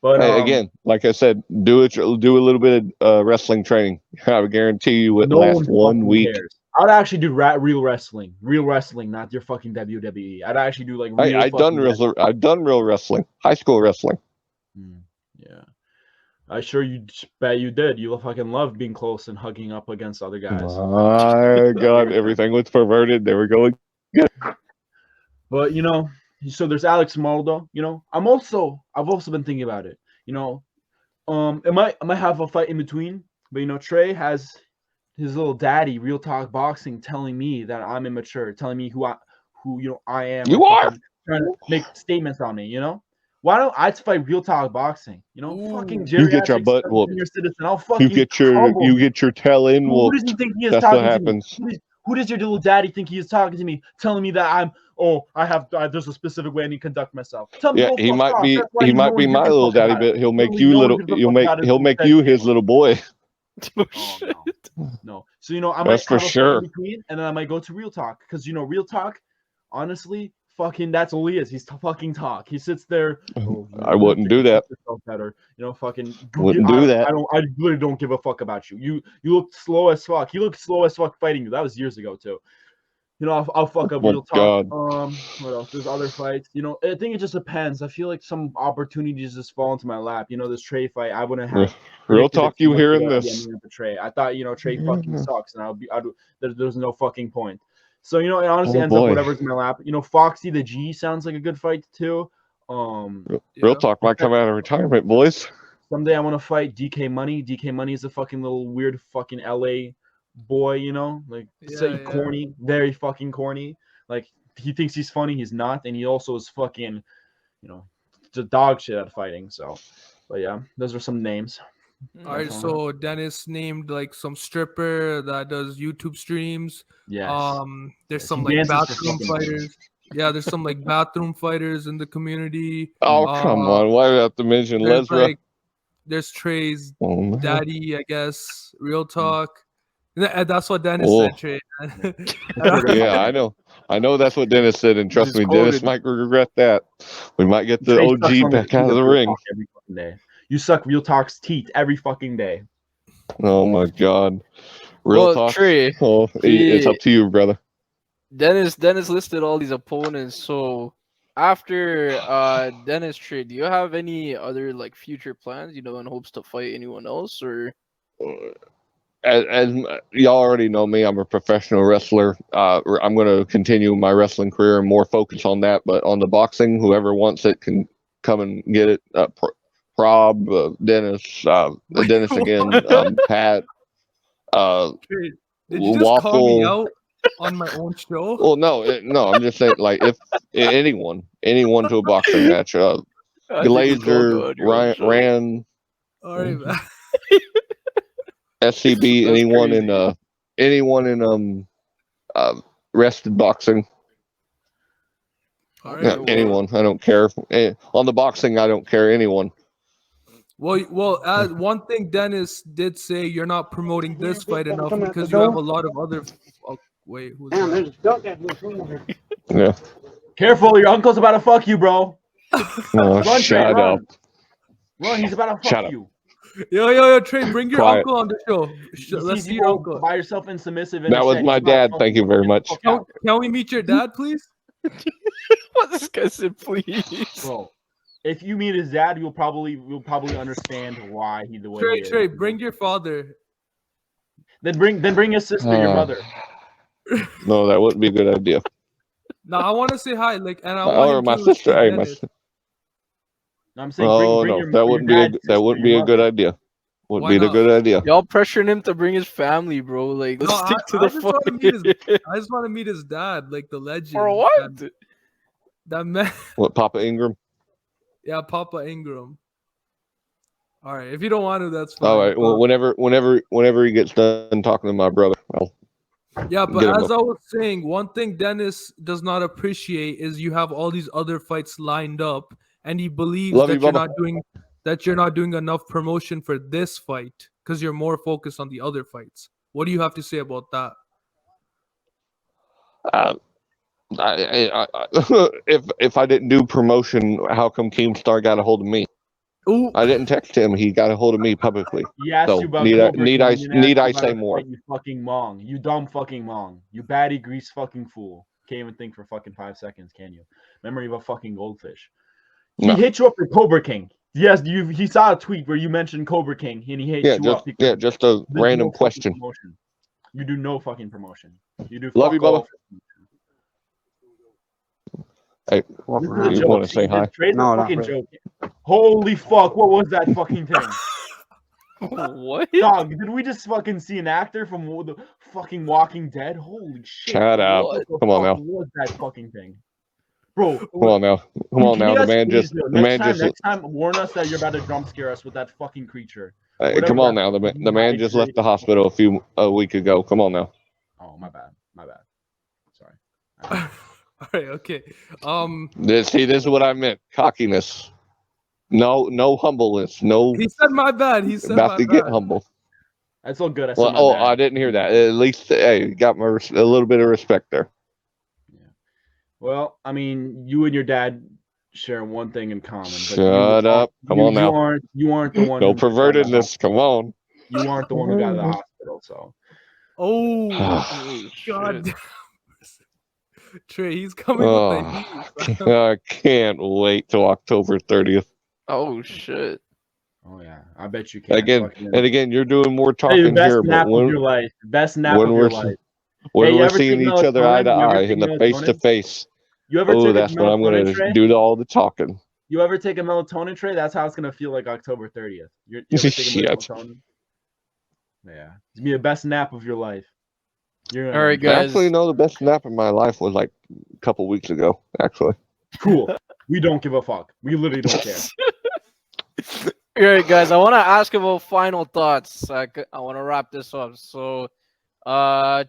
Speaker 2: But
Speaker 5: again, like I said, do a little bit of wrestling training. I would guarantee you it lasts 1 week.
Speaker 2: Cares. I'd actually do real wrestling, not your fucking WWE. I'd actually do like real.
Speaker 5: I've done real wrestling, high school wrestling.
Speaker 2: Yeah, I sure bet you did. You fucking love being close and hugging up against other guys.
Speaker 5: My God, everything was perverted. There we go.
Speaker 2: But so there's Alex Maldo. I've also been thinking about it. It might have a fight in between, but Trey has his little daddy, Real Talk Boxing, telling me that I'm immature, telling me who I am.
Speaker 5: You are
Speaker 2: trying to make statements on me. Why don't I fight Real Talk Boxing? Fucking
Speaker 5: You get your
Speaker 2: geriatric
Speaker 5: butt whooped.
Speaker 2: senior citizen. I'll fucking
Speaker 5: you get your tail end
Speaker 2: Who
Speaker 5: whooped.
Speaker 2: does he think he is
Speaker 5: That's
Speaker 2: talking
Speaker 5: what
Speaker 2: to me?
Speaker 5: happens.
Speaker 2: Who does your little daddy think he is talking to me, telling me that there's a specific way I need to conduct myself? Tell me,
Speaker 5: Yeah,
Speaker 2: go
Speaker 5: he
Speaker 2: fuck
Speaker 5: might
Speaker 2: off.
Speaker 5: be
Speaker 2: That's why
Speaker 5: my
Speaker 2: no one
Speaker 5: little
Speaker 2: gives a fuck
Speaker 5: daddy,
Speaker 2: about it.
Speaker 5: but he'll make
Speaker 2: Literally,
Speaker 5: you
Speaker 2: no one
Speaker 5: little.
Speaker 2: gives a fuck about it
Speaker 5: He'll
Speaker 2: until
Speaker 5: make
Speaker 2: he
Speaker 5: you
Speaker 2: says
Speaker 5: his little boy.
Speaker 3: Oh,
Speaker 2: Oh
Speaker 3: shit.
Speaker 2: no. So I
Speaker 5: That's
Speaker 2: might
Speaker 5: for
Speaker 2: have a fight
Speaker 5: sure.
Speaker 2: in between, and then I might go to Real Talk because Real Talk, honestly, fucking that's all he is. He's fucking talk. He sits there.
Speaker 5: I wouldn't do that.
Speaker 2: Yourself better. Fucking.
Speaker 5: Wouldn't do that.
Speaker 2: I literally don't give a fuck about you. You look slow as fuck. You look slow as fuck fighting you. That was years ago too. I'll fuck up
Speaker 5: Oh,
Speaker 2: Real Talk.
Speaker 5: God.
Speaker 2: What else? There's other fights. I think it just depends. I feel like some opportunities just fall into my lap. This Trey fight, I wouldn't have.
Speaker 5: Real talk, you hearing this?
Speaker 2: Trey. I thought Trey fucking sucks, and there's no fucking point. So it honestly
Speaker 5: Oh,
Speaker 2: ends up
Speaker 5: boy.
Speaker 2: whatever's in my lap. Foxy the G sounds like a good fight too.
Speaker 5: Real talk might come out of retirement, boys.
Speaker 2: Someday I want to fight DK Money. DK Money is a fucking little weird fucking LA boy, corny, very fucking corny. Like he thinks he's funny, he's not, and he also is fucking, just dog shit at fighting. So, but yeah, those are some names.
Speaker 1: All right, so Denis named like some stripper that does YouTube streams.
Speaker 2: Yes.
Speaker 1: There's
Speaker 2: Yes,
Speaker 1: some
Speaker 2: he
Speaker 1: like
Speaker 2: dances for
Speaker 1: bathroom
Speaker 2: fucking
Speaker 1: fighters. Yeah, there's some like bathroom fighters in the community.
Speaker 5: Oh, come on. Why do I have to mention
Speaker 1: There's
Speaker 5: Lesra?
Speaker 1: there's Trey's
Speaker 5: Oh, no.
Speaker 1: daddy, I guess. Real talk. And that's what Denis
Speaker 5: Oh.
Speaker 1: said, Trey.
Speaker 5: Yeah, I know. I know that's what Denis said, and trust
Speaker 3: Just
Speaker 5: me,
Speaker 3: quoted.
Speaker 5: Denis might regret that. We might get the
Speaker 2: Trey sucks
Speaker 5: OG
Speaker 2: on
Speaker 5: back
Speaker 2: teeth
Speaker 5: out of the
Speaker 2: Real
Speaker 5: ring.
Speaker 2: Talk every fucking day. You suck Real Talk's teeth every fucking day.
Speaker 5: Oh my God. Real
Speaker 3: Well,
Speaker 5: talk.
Speaker 3: Trey,
Speaker 5: Oh, it's up to you, brother.
Speaker 3: Denis listed all these opponents. So after Denis Trey, do you have any other like future plans? In hopes to fight anyone else, or?
Speaker 5: As y'all already know me, I'm a professional wrestler. I'm going to continue my wrestling career and more focus on that. But on the boxing, whoever wants it can come and get it. Prob, Denis, Denis again, Pat,
Speaker 1: Trey, did you just call me out on my own show?
Speaker 5: Well, no, I'm just saying, like, if anyone to a boxing match, Glazer, Rand,
Speaker 1: All right, man.
Speaker 5: SCB, anyone in rested boxing.
Speaker 1: All right,
Speaker 5: anyone, I don't care. On the boxing, I don't care. Anyone.
Speaker 1: Well, one thing Denis did say, you're not promoting this fight enough because you have a lot of other. Wait, who's that?
Speaker 5: Yeah.
Speaker 2: Careful, your uncle's about to fuck you, bro.
Speaker 5: Oh,
Speaker 2: Run,
Speaker 5: shut
Speaker 2: Trey,
Speaker 5: up.
Speaker 2: Run, he's about to fuck you.
Speaker 1: Yo, Trey, bring your
Speaker 5: Quiet.
Speaker 1: uncle on the show. Let's see your uncle.
Speaker 2: Buy yourself in submissive.
Speaker 5: That was my dad. Thank you very much.
Speaker 1: Can we meet your dad, please?
Speaker 3: What this guy said, please.
Speaker 2: Bro, if you meet his dad, you'll probably understand why he's the way he is.
Speaker 1: Trey, bring your father.
Speaker 2: Then bring your sister, your mother.
Speaker 5: No, that wouldn't be a good idea.
Speaker 1: No, I want to say hi, and I want
Speaker 5: Or
Speaker 1: him
Speaker 5: my
Speaker 1: to
Speaker 5: sister. Hey, my.
Speaker 2: No, I'm saying bring your,
Speaker 5: that wouldn't be a good idea. Wouldn't be a good idea.
Speaker 3: Y'all pressuring him to bring his family, bro. Like, let's stick to the fucking.
Speaker 1: I just want to meet his dad, like the legend.
Speaker 3: For what?
Speaker 1: That man.
Speaker 5: What, Papa Ingram?
Speaker 1: Yeah, Papa Ingram. All right, if you don't want to, that's fine.
Speaker 5: All right. Well, whenever he gets done talking to my brother,
Speaker 1: yeah, but as I was saying, one thing Denis does not appreciate is you have all these other fights lined up, and he believes that you're not doing enough promotion for this fight because you're more focused on the other fights. What do you have to say about that?
Speaker 5: If I didn't do promotion, how come Keemstar got a hold of me?
Speaker 1: Ooh.
Speaker 5: I didn't text him. He got a hold of me publicly.
Speaker 2: He asked you about
Speaker 5: need I say more?
Speaker 2: You fucking mong. You dumb fucking mong. You baddie grease fucking fool. Can't even think for fucking 5 seconds, can you? Memory of a fucking goldfish. He hit you up for Cobra King. Yes, he saw a tweet where you mentioned Cobra King and he hit you up.
Speaker 5: Yeah, just a random question.
Speaker 2: You do no fucking promotion. You do.
Speaker 5: Love you, Bubba. Hey, you want to say hi?
Speaker 2: No, fucking joking. Holy fuck! What was that fucking thing?
Speaker 3: What?
Speaker 2: Dog, did we just fucking see an actor from the fucking Walking Dead? Holy shit.
Speaker 5: Shut up.
Speaker 2: What the
Speaker 5: Come on
Speaker 2: fuck
Speaker 5: now.
Speaker 2: was that fucking thing? Bro,
Speaker 5: Come on now. Come on
Speaker 2: can
Speaker 5: now.
Speaker 2: you
Speaker 5: The
Speaker 2: guys
Speaker 5: man
Speaker 2: please
Speaker 5: just.
Speaker 2: do it?
Speaker 5: The man
Speaker 2: next
Speaker 5: just.
Speaker 2: time, warn us that you're about to jump scare us with that fucking creature.
Speaker 5: Come on now. The man just left the hospital a week ago. Come on now.
Speaker 2: Oh, my bad. Sorry.
Speaker 1: All right, okay.
Speaker 5: This is what I meant. Cockiness. No humbleness. No.
Speaker 1: He said my bad. He said
Speaker 5: About
Speaker 1: my
Speaker 5: to
Speaker 1: bad.
Speaker 5: get humble.
Speaker 2: That's all good. I
Speaker 5: Well,
Speaker 2: said my bad.
Speaker 5: I didn't hear that. At least, hey, got a little bit of respect there.
Speaker 2: Yeah. Well, I mean, you and your dad share one thing in common. But
Speaker 5: Shut up. Come on now.
Speaker 2: You aren't the one.
Speaker 5: No
Speaker 2: who got
Speaker 5: pervertedness. Come on.
Speaker 2: You aren't the one who got to the hospital. So.
Speaker 1: Oh,
Speaker 3: Oh,
Speaker 1: God.
Speaker 3: shit.
Speaker 1: Trey, he's coming with the heat.
Speaker 5: I can't wait till October 30th.
Speaker 3: Oh shit.
Speaker 2: Oh yeah, I bet you can.
Speaker 5: Again, you're doing more
Speaker 2: Hey,
Speaker 5: talking
Speaker 2: best
Speaker 5: here,
Speaker 2: nap
Speaker 5: but when
Speaker 2: of your life. Best nap
Speaker 5: when
Speaker 2: of
Speaker 5: we're
Speaker 2: your life.
Speaker 5: when
Speaker 2: Hey, you
Speaker 5: we're
Speaker 2: ever
Speaker 5: seeing
Speaker 2: take
Speaker 5: each other eye to
Speaker 2: melatonin? You ever
Speaker 5: eye
Speaker 2: take
Speaker 5: in the face to
Speaker 2: melatonin?
Speaker 5: face,
Speaker 2: You ever take
Speaker 5: that's
Speaker 2: a
Speaker 5: when I'm
Speaker 2: melatonin
Speaker 5: gonna
Speaker 2: tray?
Speaker 5: do all the talking.
Speaker 2: You ever take a melatonin tray? That's how it's gonna feel like October 30th. You ever take a
Speaker 5: Shit.
Speaker 2: melatonin? Yeah, it's gonna be the best nap of your life. You're
Speaker 3: All right,
Speaker 2: enjoy it.
Speaker 3: guys.
Speaker 5: Actually, no, the best nap of my life was like a couple weeks ago. Actually,
Speaker 2: Cool. We don't give a fuck. We literally don't care.
Speaker 3: All right, guys. I want to ask about final thoughts. I want to wrap this up. So,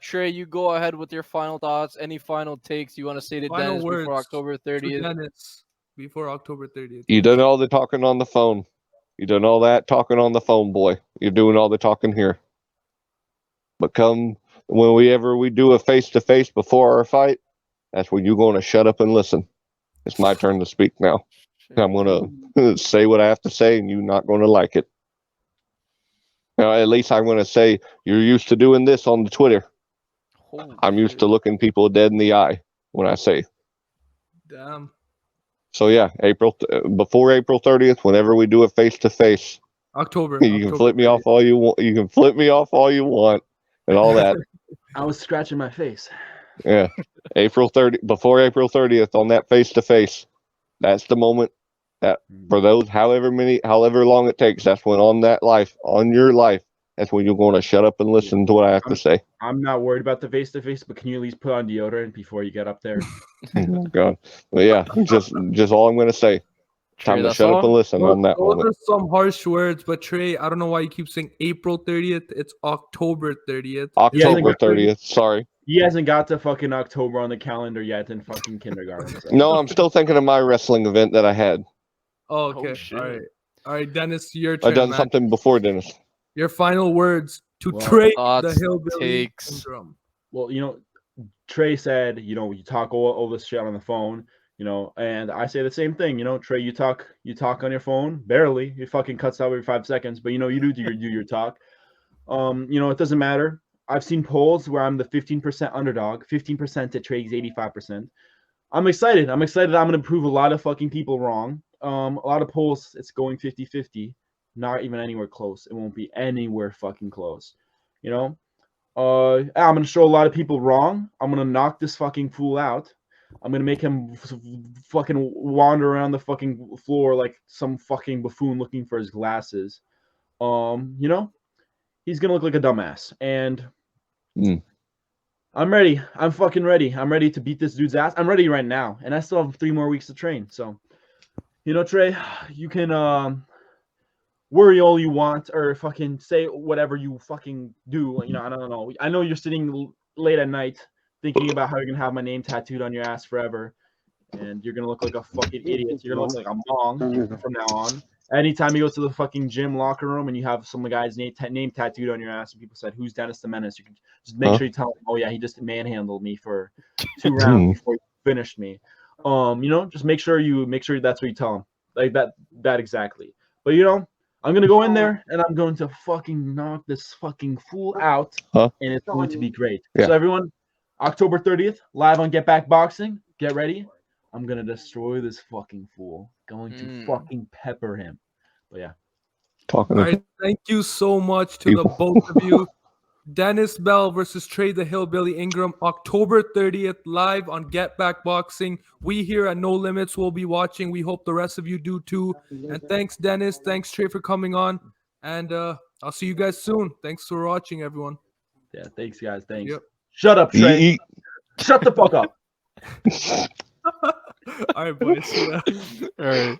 Speaker 3: Trey, you go ahead with your final thoughts. Any final takes you want to say to
Speaker 1: Final
Speaker 3: Dennis before
Speaker 1: words
Speaker 3: October
Speaker 1: to
Speaker 3: 30th?
Speaker 1: Dennis before October 30th.
Speaker 5: you done all the talking on the phone. You done all that talking on the phone, boy. You're doing all the talking here. But come whenever we do a face to face before our fight, that's when you're going to shut up and listen. It's my turn to speak now. I'm going to say what I have to say, and you're not going to like it. Now, at least I'm going to say you're used to doing this on the Twitter.
Speaker 3: Holy
Speaker 5: I'm used
Speaker 3: shit.
Speaker 5: to looking people dead in the eye when I say.
Speaker 1: Damn.
Speaker 5: So yeah, before April 30th, whenever we do a face to face,
Speaker 1: October.
Speaker 5: you can flip me off all you want. You can flip me off all you want, and all that.
Speaker 2: I was scratching my face.
Speaker 5: Yeah, before April 30th on that face to face. That's the moment that for those however long it takes. That's when on your life. That's when you're going to shut up and listen to what I have to say.
Speaker 2: I'm not worried about the face to face, but can you at least put on deodorant before you get up there?
Speaker 5: Oh, God, but yeah, just all I'm going to say.
Speaker 3: Trey,
Speaker 5: Time to
Speaker 3: that's
Speaker 5: shut up
Speaker 3: all?
Speaker 5: and listen on that
Speaker 1: Those
Speaker 5: moment.
Speaker 1: are some harsh words, but Trey, I don't know why you keep saying April 30th. It's October 30th.
Speaker 5: October 30th. Sorry.
Speaker 2: He hasn't got to fucking October on the calendar yet in fucking kindergarten. So.
Speaker 5: No, I'm still thinking of my wrestling event that I had.
Speaker 1: Oh, okay.
Speaker 3: shit.
Speaker 1: All right, Dennis, your turn.
Speaker 5: I've done
Speaker 1: man.
Speaker 5: something before, Dennis.
Speaker 1: Your final words to
Speaker 2: Well,
Speaker 1: Trey the
Speaker 3: thoughts,
Speaker 1: Hillbilly
Speaker 3: takes.
Speaker 1: Ingram.
Speaker 2: Well, Trey said, you talk all this shit on the phone, and I say the same thing. Trey, you talk on your phone barely. It fucking cuts out every 5 seconds, but you do your talk. It doesn't matter. I've seen polls where I'm the 15% underdog, 15% to Trey's 85%. I'm excited. I'm going to prove a lot of fucking people wrong. A lot of polls, it's going 50-50, not even anywhere close. It won't be anywhere fucking close. I'm going to show a lot of people wrong. I'm going to knock this fucking fool out. I'm going to make him fucking wander around the fucking floor like some fucking buffoon looking for his glasses. He's going to look like a dumbass. And I'm ready. I'm fucking ready. I'm ready to beat this dude's ass. I'm ready right now. And I still have 3 more weeks to train. So, Trey, you can worry all you want or fucking say whatever you fucking do. I don't know. I know you're sitting late at night thinking about how you're going to have my name tattooed on your ass forever. And you're going to look like a fucking idiot. You're going to look like a mong from now on. Anytime you go to the fucking gym locker room and you have some guy's name tattooed on your ass and people said, "Who's Dennis the Menace?" You can just make sure you tell them, "Oh yeah, he just manhandled me for 2 rounds before he finished me." Just make sure that's what you tell him. Like that exactly. But I'm gonna go in there and I'm going to fucking knock this fucking fool out, and it's going to be great.
Speaker 5: Yeah.
Speaker 2: So everyone, October 30th, live on Get Back Boxing. Get ready. I'm gonna destroy this fucking fool. Going to fucking pepper him. But yeah.
Speaker 1: All right, thank you so much to the both of you. Denis Bel versus Trey the Hillbilly Ingram, October 30th, live on Get Back Boxing. We here at No Limits will be watching. We hope the rest of you do too. And thanks, Dennis. Thanks, Trey, for coming on. And I'll see you guys soon. Thanks for watching, everyone.
Speaker 2: Yeah, thanks, guys. Thanks.
Speaker 1: Yep.
Speaker 2: Shut up, Trey. Shut the fuck up.
Speaker 1: All right, boys. See ya.
Speaker 3: All right.